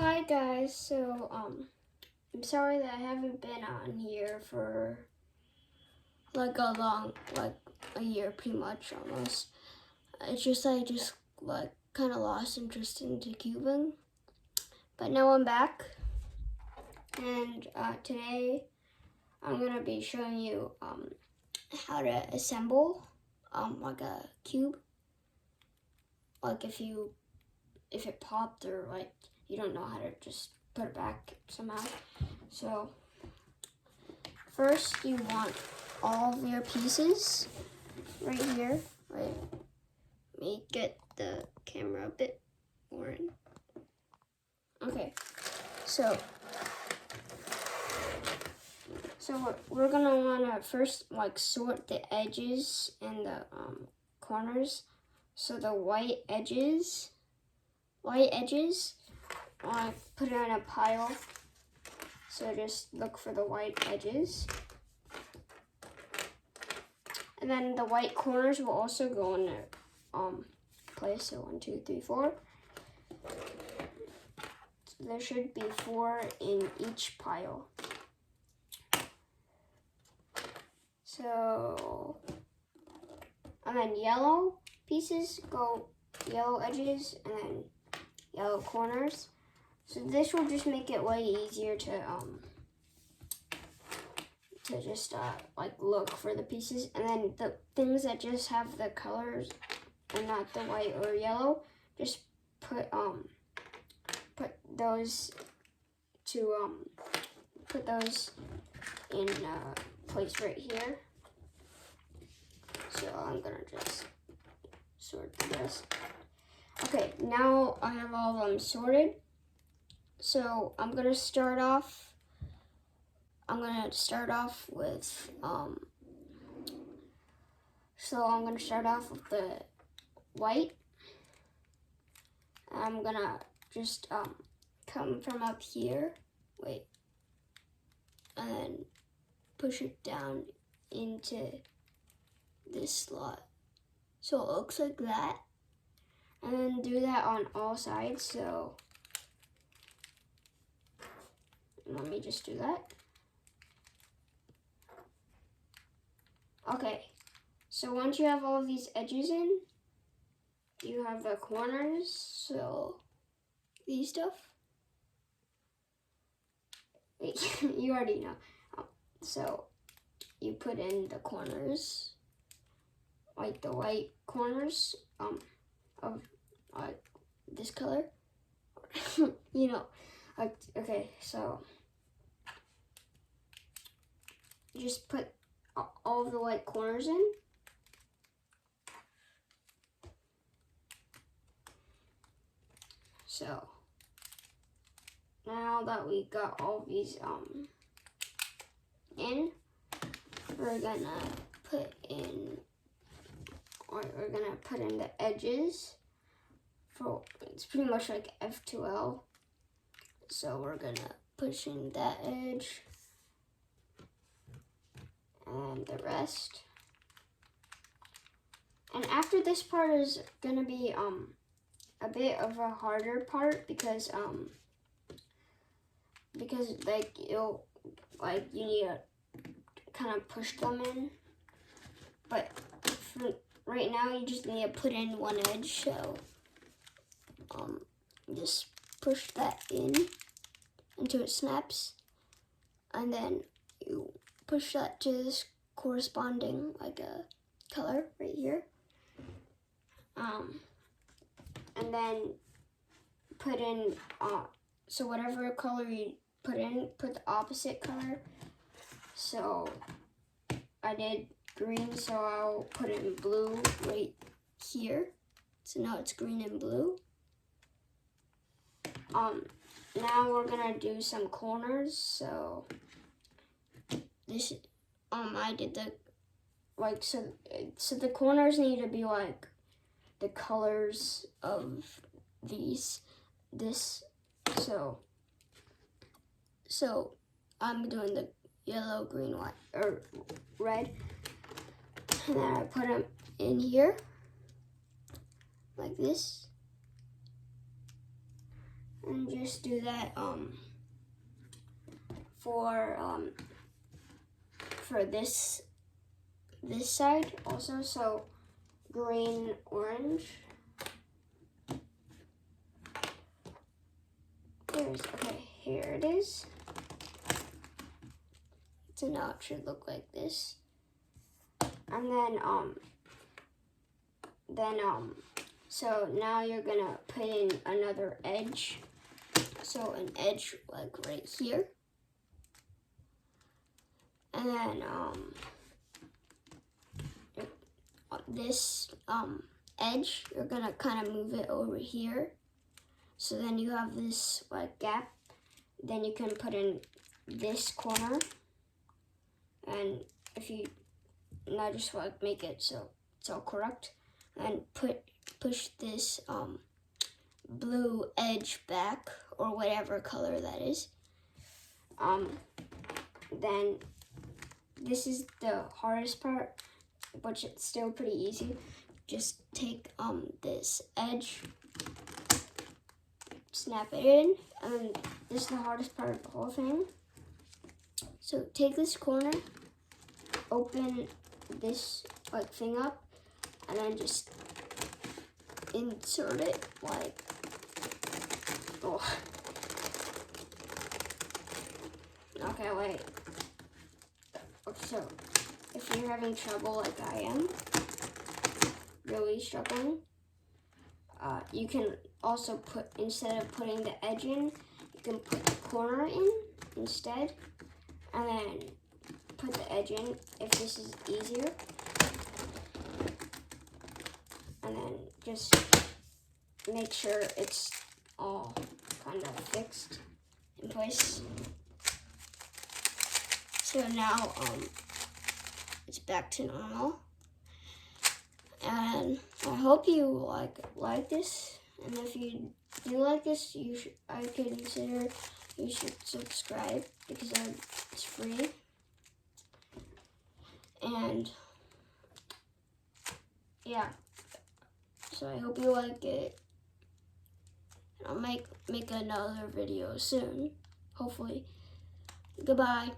Hi guys, I'm sorry that I haven't been on here for like a year pretty much almost. It's just I just like kind of lost interest into cubing, but now I'm back, and today I'm gonna be showing you how to assemble like a cube, like if it popped or like you don't know how to just put it back somehow. So first you want all of your pieces right here. Wait, let me get the camera a bit more in. Okay, so we're gonna wanna first like sort the edges and the corners. So the white edges, I put it in a pile. So just look for the white edges. And then the white corners will also go in their place. So 1, 2, 3, 4. So there should be 4 in each pile. So, and then yellow pieces go yellow edges and then yellow corners. So this will just make it way easier to just like look for the pieces, and then the things that just have the colors and not the white or yellow, just put those in place right here. So I'm gonna just sort this. Okay, now I have all of them sorted. So I'm gonna start off with the white. I'm gonna just come from up here, and then push it down into this slot. So it looks like that. And then do that on all sides. So let me just do that. Okay, so once you have all of these edges in, you have the corners, so these stuff. You already know. So you put in the corners, like the white corners of this color. Okay, so just put all of the white corners in. So now that we got all these in, we're gonna put in the edges. It's pretty much like F2L. So we're gonna push in that edge and the rest. And after this part is gonna be a bit of a harder part because you need to kind of push them in. But for right now you just need to put in one edge, so just push that in until it snaps, and then you push that to this corresponding like a color right here, and then put in so whatever color you put in, put the opposite color. So I did green, so I'll put it in blue right here. So now it's green and blue. Now we're gonna do some corners. So this, I did the so the corners need to be like the colors of this. So I'm doing the yellow, green, white, or red, and then I put them in here like this. And just do that for this side also. So green, orange. Here it is. So now it should look like this. And so now you're gonna put in another edge. So an edge like right here. And then this edge, you're gonna kind of move it over here. So then you have this like gap. Then you can put in this corner. And if you now just like make it so it's all correct, and push this blue edge back, or whatever color that is. Then this is the hardest part, but it's still pretty easy. Just take this edge, snap it in, and this is the hardest part of the whole thing. So take this corner, open this like thing up, and then just insert it like, oh. Okay, wait. Okay, so if you're having trouble like I am, really struggling, you can also put, instead of putting the edge in, you can put the corner in instead, and then put the edge in if this is easier. And then just make sure it's all kind of fixed in place. So now it's back to normal. And I hope you like this. And if you do like this, I consider you should subscribe, because it's free. And yeah, so I hope you like it. I'll make another video soon, hopefully. Goodbye.